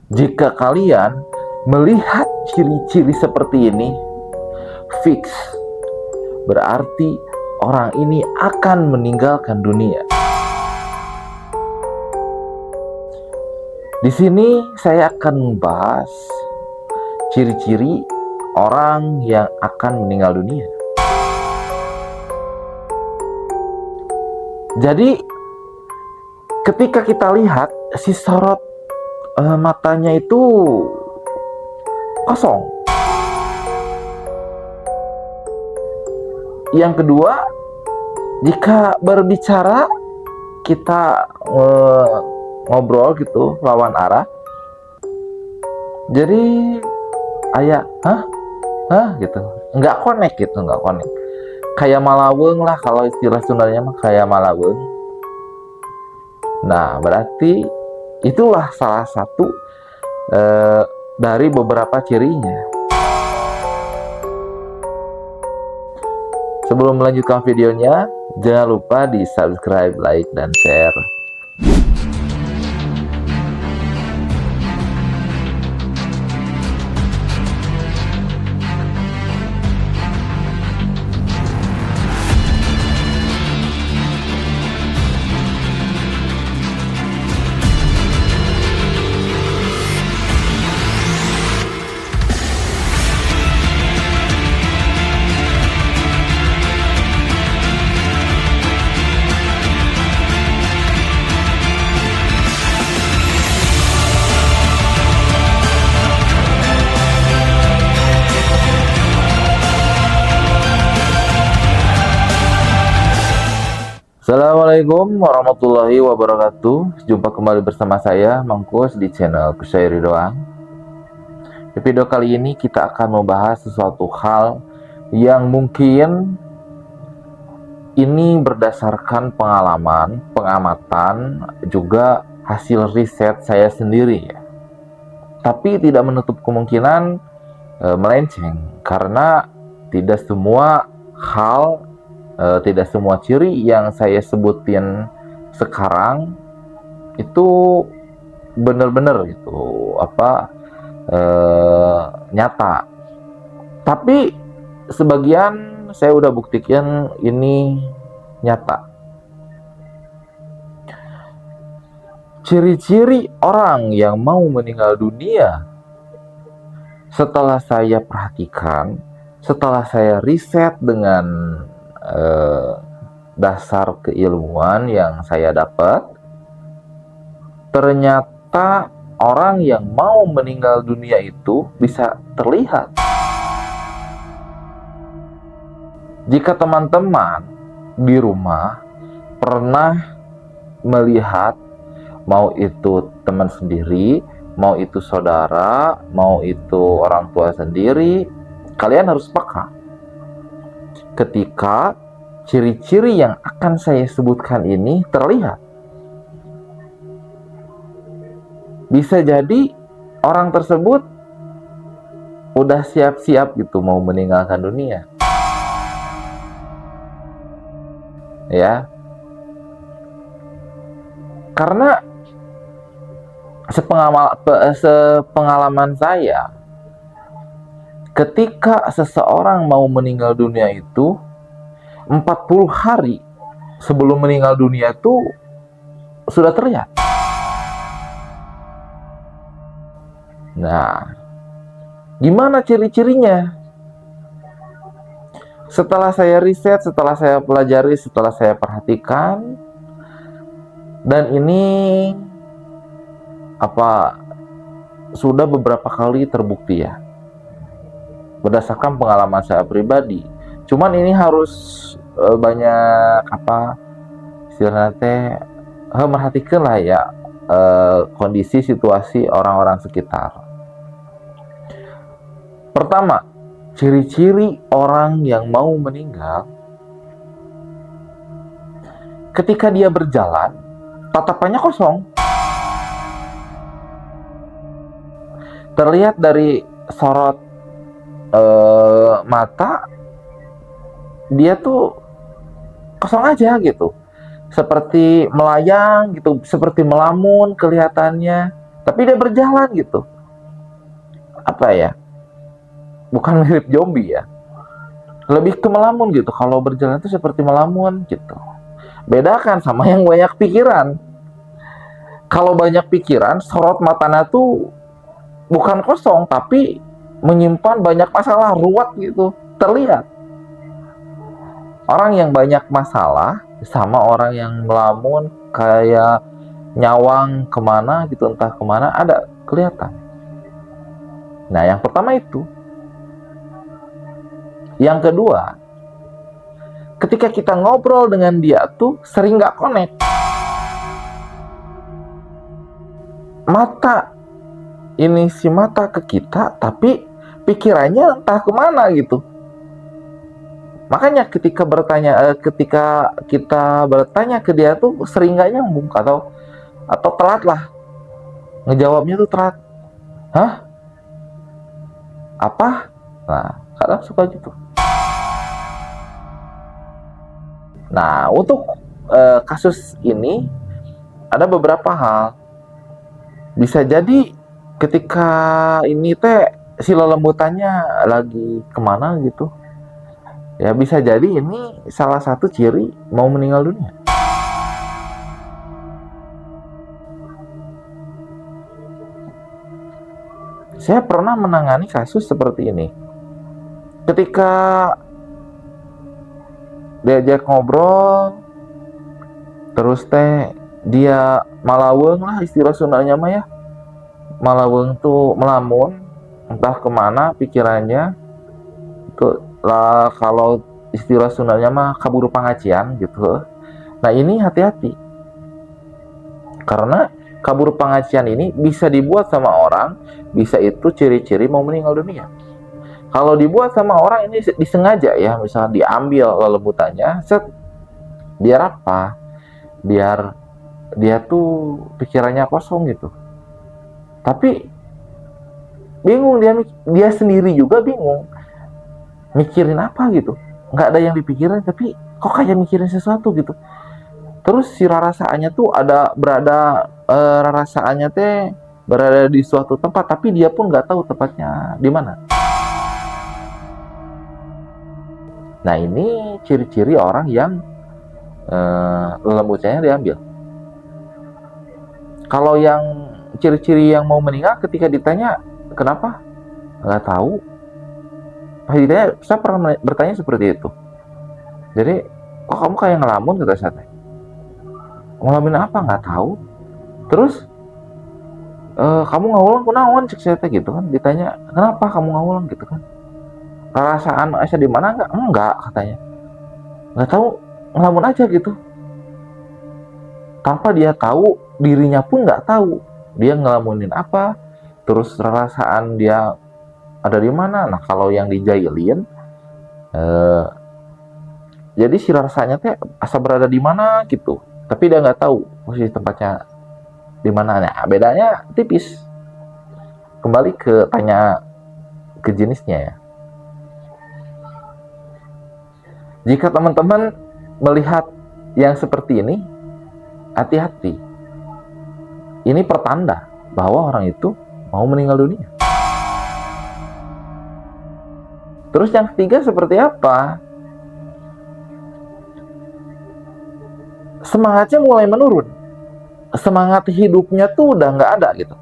Jika kalian melihat ciri-ciri seperti ini, fix berarti orang ini akan meninggalkan dunia. Di sini saya akan membahas ciri-ciri orang yang akan meninggal dunia. Jadi ketika kita lihat si sorot matanya itu kosong. Yang kedua, jika berbicara kita ngobrol gitu lawan arah, jadi ayah gitu, nggak connect gitu, nggak connect, kayak malaweng lah kalau istilah Sundanya mah, kayak malaweng. Nah, berarti itulah salah satu dari beberapa cirinya. Sebelum melanjutkan videonya, jangan lupa di subscribe, like, dan share. Assalamualaikum warahmatullahi wabarakatuh. Jumpa kembali bersama saya Mangkus di channel Kusyairi Doang. Di video kali ini kita akan membahas sesuatu hal yang mungkin ini berdasarkan pengalaman, pengamatan, juga hasil riset saya sendiri ya. Tapi tidak menutup kemungkinan melenceng, karena tidak semua hal, tidak semua ciri yang saya sebutin sekarang itu benar-benar gitu nyata. Tapi sebagian saya udah buktikan ini nyata. Ciri-ciri orang yang mau meninggal dunia, setelah saya perhatikan, setelah saya riset dengan dasar keilmuan yang saya dapat, ternyata orang yang mau meninggal dunia itu bisa terlihat. Jika teman-teman di rumah pernah melihat, mau itu teman sendiri, mau itu saudara, mau itu orang tua sendiri, kalian harus peka ketika ciri-ciri yang akan saya sebutkan ini terlihat. Bisa jadi orang tersebut udah siap-siap gitu mau meninggalkan dunia. Ya. Karena sepengalaman saya, ketika seseorang mau meninggal dunia itu 40 hari sebelum meninggal dunia itu sudah terlihat. Nah, gimana ciri-cirinya? Setelah saya riset, setelah saya pelajari, setelah saya perhatikan, dan ini sudah beberapa kali terbukti ya, berdasarkan pengalaman saya pribadi. Cuman ini harus banyak istilahnya merhatikan lah ya, kondisi situasi orang-orang sekitar. Pertama, ciri-ciri orang yang mau meninggal, ketika dia berjalan tatapannya kosong. Terlihat dari sorot mata, dia tuh kosong aja gitu, seperti melayang gitu, seperti melamun kelihatannya. Tapi dia berjalan gitu. Apa ya? Bukan mirip zombie ya. Lebih ke melamun gitu. Kalau berjalan itu seperti melamun gitu. Bedakan sama yang banyak pikiran. Kalau banyak pikiran, sorot matanya tuh bukan kosong, tapi menyimpan banyak masalah, ruwet gitu. Terlihat. Orang yang banyak masalah sama orang yang melamun kayak nyawang kemana gitu, entah kemana, ada kelihatan. Nah, yang pertama itu. Yang kedua, ketika kita ngobrol dengan dia tuh sering nggak connect. Mata, ini si mata ke kita, tapi pikirannya entah kemana gitu. Makanya ketika kita bertanya ke dia tuh sering nggak nyambung atau telat lah. Ngejawabnya tuh telat. Hah? Apa? Nah, kadang suka gitu. Nah, untuk kasus ini ada beberapa hal. Bisa jadi ketika ini si lelembutannya lagi kemana gitu. Ya bisa jadi ini salah satu ciri mau meninggal dunia. Saya pernah menangani kasus seperti ini. Ketika diajak ngobrol, terus dia malaweng lah, istilah Sundanya mah ya. Malaweng tuh melamun, entah kemana pikirannya. Itu lah, kalau istilah Sundanya mah kaburu pangacian gitu. Nah, ini hati-hati. Karena kabur pangacian ini bisa dibuat sama orang, bisa itu ciri-ciri mau meninggal dunia. Kalau dibuat sama orang ini disengaja ya, misalnya diambil lelembutannya, biar apa? Biar dia tuh pikirannya kosong gitu. Tapi bingung, dia sendiri juga bingung. Mikirin apa gitu. Nggak ada yang dipikirin, tapi kok kayak mikirin sesuatu gitu. Terus si rarasaannya tuh rarasaannya berada di suatu tempat, tapi dia pun nggak tahu tepatnya di mana. Nah, ini ciri-ciri orang yang lelembutannya diambil. Kalau yang ciri-ciri yang mau meninggal, ketika ditanya kenapa, nggak tahu. Pas ditanya, saya pernah bertanya seperti itu. Jadi, kok kamu kayak ngelamun, kata saya. Ngelamun apa, nggak tahu. Terus kamu ngawulang kunaon, cek saya gitu kan. Ditanya kenapa kamu ngawulang gitu kan. Perasaan Aisyah di mana, enggak katanya. Nggak tahu, ngelamun aja gitu. Tanpa dia tahu, dirinya pun nggak tahu dia ngelamunin apa, terus perasaan dia ada di mana. Nah, kalau yang dijailin, jadi si rasanya asal berada di mana gitu, tapi dia nggak tahu posisi tempatnya di mana. Nah, bedanya tipis. Kembali ke jenisnya ya. Jika teman-teman melihat yang seperti ini, hati-hati. Ini pertanda bahwa orang itu mau meninggal dunia. Terus yang ketiga seperti apa? Semangatnya mulai menurun. Semangat hidupnya tuh udah nggak ada gitu.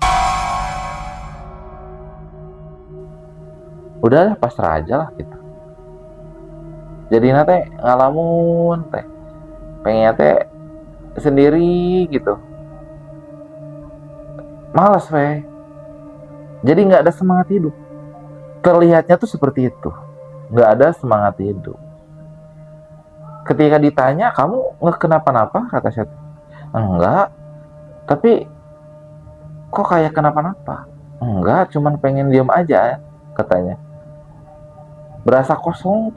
Udah pasrah aja lah gitu. Jadi ngalamun pengennya sendiri gitu. Malas Jadi nggak ada semangat hidup. Terlihatnya tuh seperti itu, nggak ada semangat hidup. Ketika ditanya, kamu nggak kenapa-napa, kata saya, enggak. Tapi kok kayak kenapa-napa? Enggak, cuman pengen diam aja, katanya. Berasa kosong.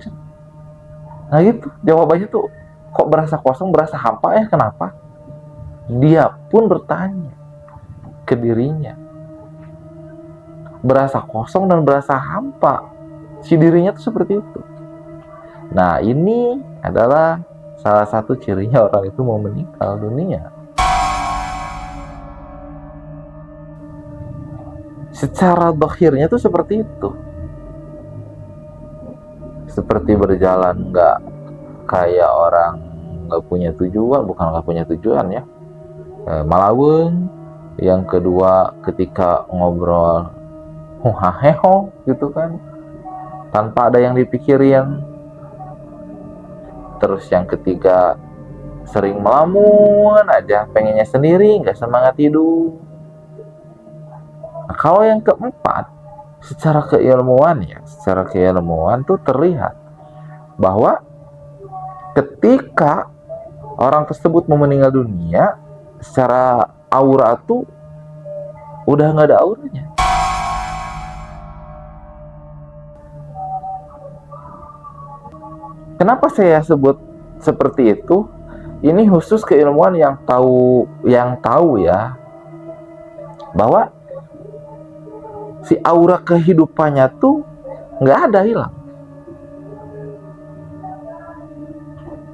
Nah gitu, jawabannya tuh, kok berasa kosong, berasa hampa ya, kenapa? Dia pun bertanya ke dirinya. Berasa kosong dan berasa hampa. Si dirinya tuh seperti itu. Nah, ini adalah salah satu cirinya orang itu mau meninggal dunia. Secara dohirnya tuh seperti itu, seperti berjalan nggak kayak orang nggak punya tujuan, bukan nggak punya tujuan ya, malaweng. Yang kedua, ketika ngobrol huhaheho gitu kan, tanpa ada yang dipikirin. Terus yang ketiga, sering melamun aja, pengennya sendiri, nggak semangat hidup. Nah, kalau yang keempat, secara keilmuan tuh terlihat bahwa ketika orang tersebut mau meninggal dunia, secara aura tuh udah nggak ada auranya. Kenapa saya sebut seperti itu? Ini khusus keilmuan yang tahu ya, bahwa si aura kehidupannya tuh nggak ada, hilang.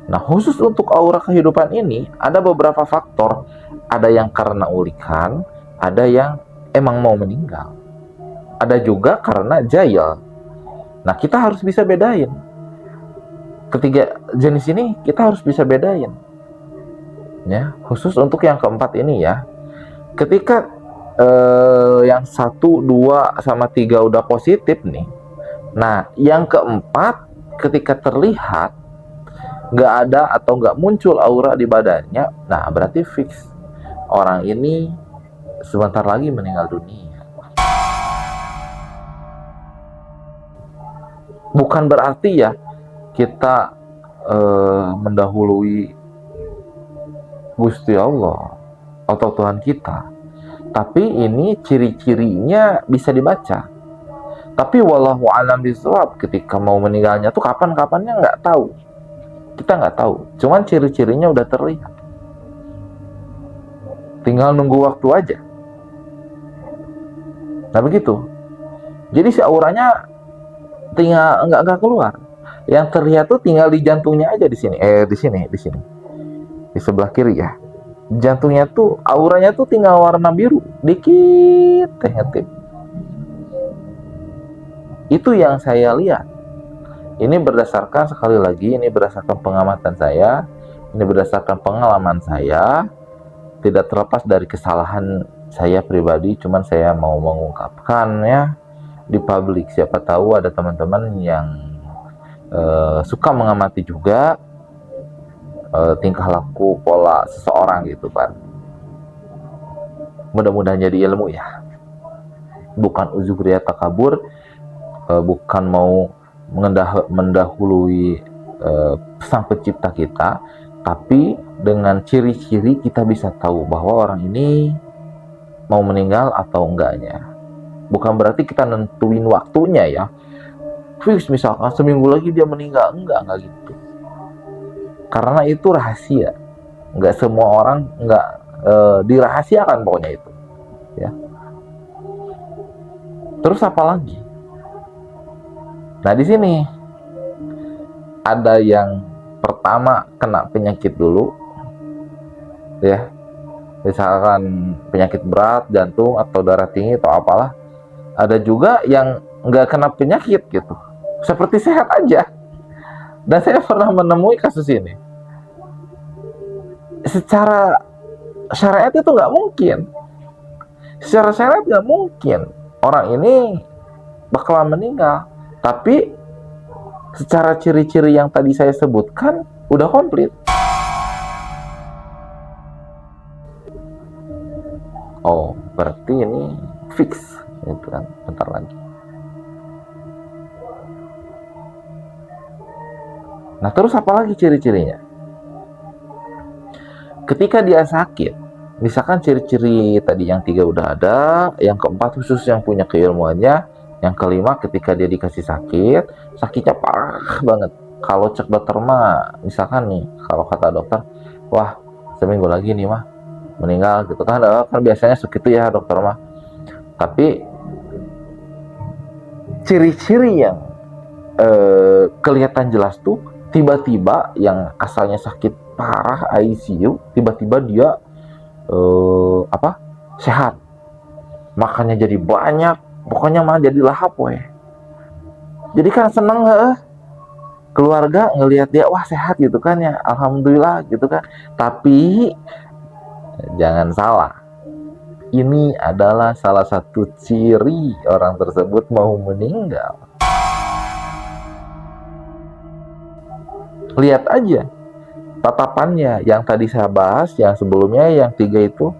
Nah, khusus untuk aura kehidupan ini ada beberapa faktor. Ada yang karena ulikan, ada yang emang mau meninggal, ada juga karena jahil. Nah, kita harus bisa bedain. Ketiga jenis ini kita harus bisa bedain. Ya, khusus untuk yang keempat ini ya. Ketika yang 1, 2, sama 3 udah positif nih. Nah, yang keempat ketika terlihat nggak ada atau nggak muncul aura di badannya, nah berarti fix orang ini sebentar lagi meninggal dunia. Bukan berarti ya kita mendahului Gusti Allah atau Tuhan kita, tapi ini ciri-cirinya bisa dibaca. Tapi wallahu alam bisawab, ketika mau meninggalnya tuh kapan-kapannya nggak tahu, kita nggak tahu. Cuman ciri-cirinya udah terlihat, tinggal nunggu waktu aja. Nah begitu. Jadi si auranya tinggal nggak keluar. Yang terlihat tuh tinggal di jantungnya aja, di sini, di sebelah kiri ya. Jantungnya tuh auranya tuh tinggal warna biru dikit, ngintip. Itu yang saya lihat. Ini berdasarkan, sekali lagi, ini berdasarkan pengamatan saya, ini berdasarkan pengalaman saya, tidak terlepas dari kesalahan saya pribadi, cuman saya mau mengungkapkannya di publik. Siapa tahu ada teman-teman yang suka mengamati juga tingkah laku pola seseorang gitu kan. Mudah-mudahan jadi ilmu ya. Bukan uzuriyah takabur, bukan mau mendahului sang pencipta kita, tapi dengan ciri-ciri kita bisa tahu bahwa orang ini mau meninggal atau enggaknya. Bukan berarti kita nentuin waktunya ya, fix misalkan seminggu lagi dia meninggal, enggak gitu. Karena itu rahasia, nggak semua orang nggak dirahasiakan pokoknya itu ya. Terus apa lagi? Nah, di sini ada yang pertama kena penyakit dulu ya, misalkan penyakit berat, jantung atau darah tinggi atau apalah. Ada juga yang nggak kena penyakit gitu, seperti sehat aja. Dan saya pernah menemui kasus ini. Secara syariat itu nggak mungkin. Secara syariat nggak mungkin orang ini bakalan meninggal. Tapi secara ciri-ciri yang tadi saya sebutkan udah komplit. Oh, berarti ini fix itu kan, bentar lagi. Nah, terus apa lagi ciri-cirinya? Ketika dia sakit, misalkan ciri-ciri tadi yang 3 udah ada, yang keempat khusus yang punya keilmuannya, yang kelima ketika dia dikasih sakit, sakitnya parah banget. Kalau cek dokter mah, misalkan nih, kalau kata dokter, wah seminggu lagi nih mah meninggal gitu kan, kan biasanya segitu ya dokter mah. Tapi ciri-ciri yang kelihatan jelas tuh, tiba-tiba yang asalnya sakit parah ICU, tiba-tiba dia sehat. makannya jadi banyak, pokoknya mah jadi lahap weh. Jadi kan seneng keluarga ngelihat dia, wah sehat gitu kan ya, alhamdulillah gitu kan. Tapi jangan salah, ini adalah salah satu ciri orang tersebut mau meninggal. Lihat aja tatapannya yang tadi saya bahas, yang sebelumnya, yang 3 itu,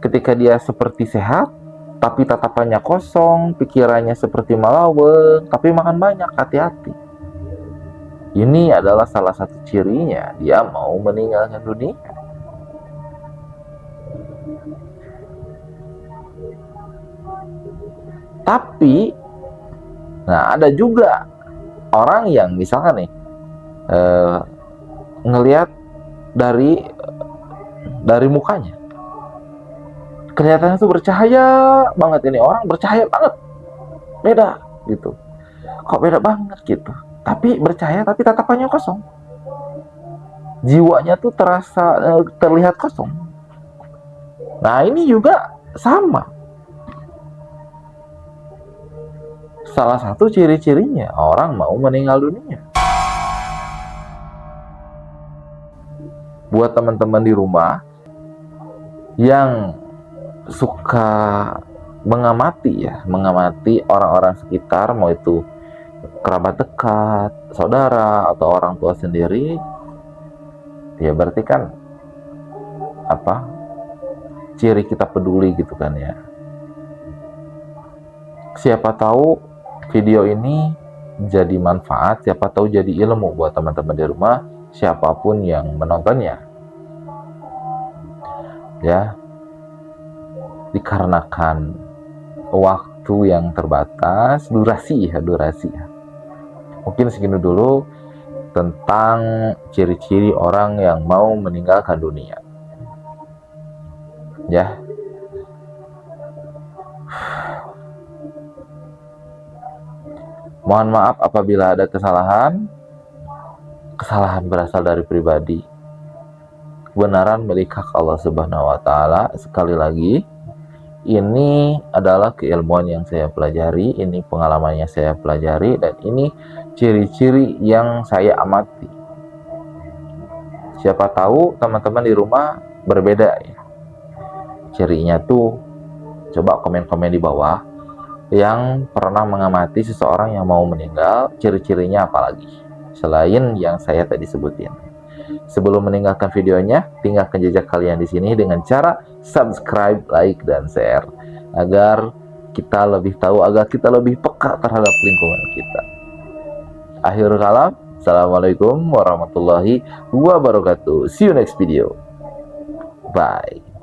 ketika dia seperti sehat, tapi tatapannya kosong, pikirannya seperti malaweng, tapi makan banyak, hati-hati. Ini adalah salah satu cirinya dia mau meninggalkan dunia. Tapi, nah ada juga orang yang misalkan nih, ngelihat dari mukanya, kelihatannya tuh bercahaya banget, ini orang bercahaya banget, beda gitu. Kok beda banget gitu? Tapi bercahaya, tapi tatapannya kosong. Jiwanya tuh terlihat kosong. Nah ini juga sama. Salah satu ciri-cirinya orang mau meninggal dunia. Buat teman-teman di rumah yang suka mengamati orang-orang sekitar, mau itu kerabat dekat, saudara, atau orang tua sendiri, ya berarti kan ciri kita peduli gitu kan ya. Siapa tahu video ini jadi manfaat, siapa tahu jadi ilmu buat teman-teman di rumah, siapapun yang menontonnya. Ya, dikarenakan waktu yang terbatas, durasi ya. Mungkin segini dulu tentang ciri-ciri orang yang mau meninggalkan dunia. Ya. Mohon maaf apabila ada kesalahan. Kesalahan berasal dari pribadi. Kebenaran milik hak Allah Subhanahu wa taala. Sekali lagi, ini adalah keilmuan yang saya pelajari, ini pengalaman yang saya pelajari, dan ini ciri-ciri yang saya amati. Siapa tahu teman-teman di rumah berbeda ya. Cirinya tuh, coba komen-komen di bawah yang pernah mengamati seseorang yang mau meninggal, ciri-cirinya apa lagi selain yang saya tadi sebutin. Sebelum meninggalkan videonya, tinggalkan jejak kalian di sini dengan cara subscribe, like, dan share agar kita lebih tahu, agar kita lebih peka terhadap lingkungan kita. Akhirul kalam, assalamualaikum warahmatullahi wabarakatuh. See you next video. Bye.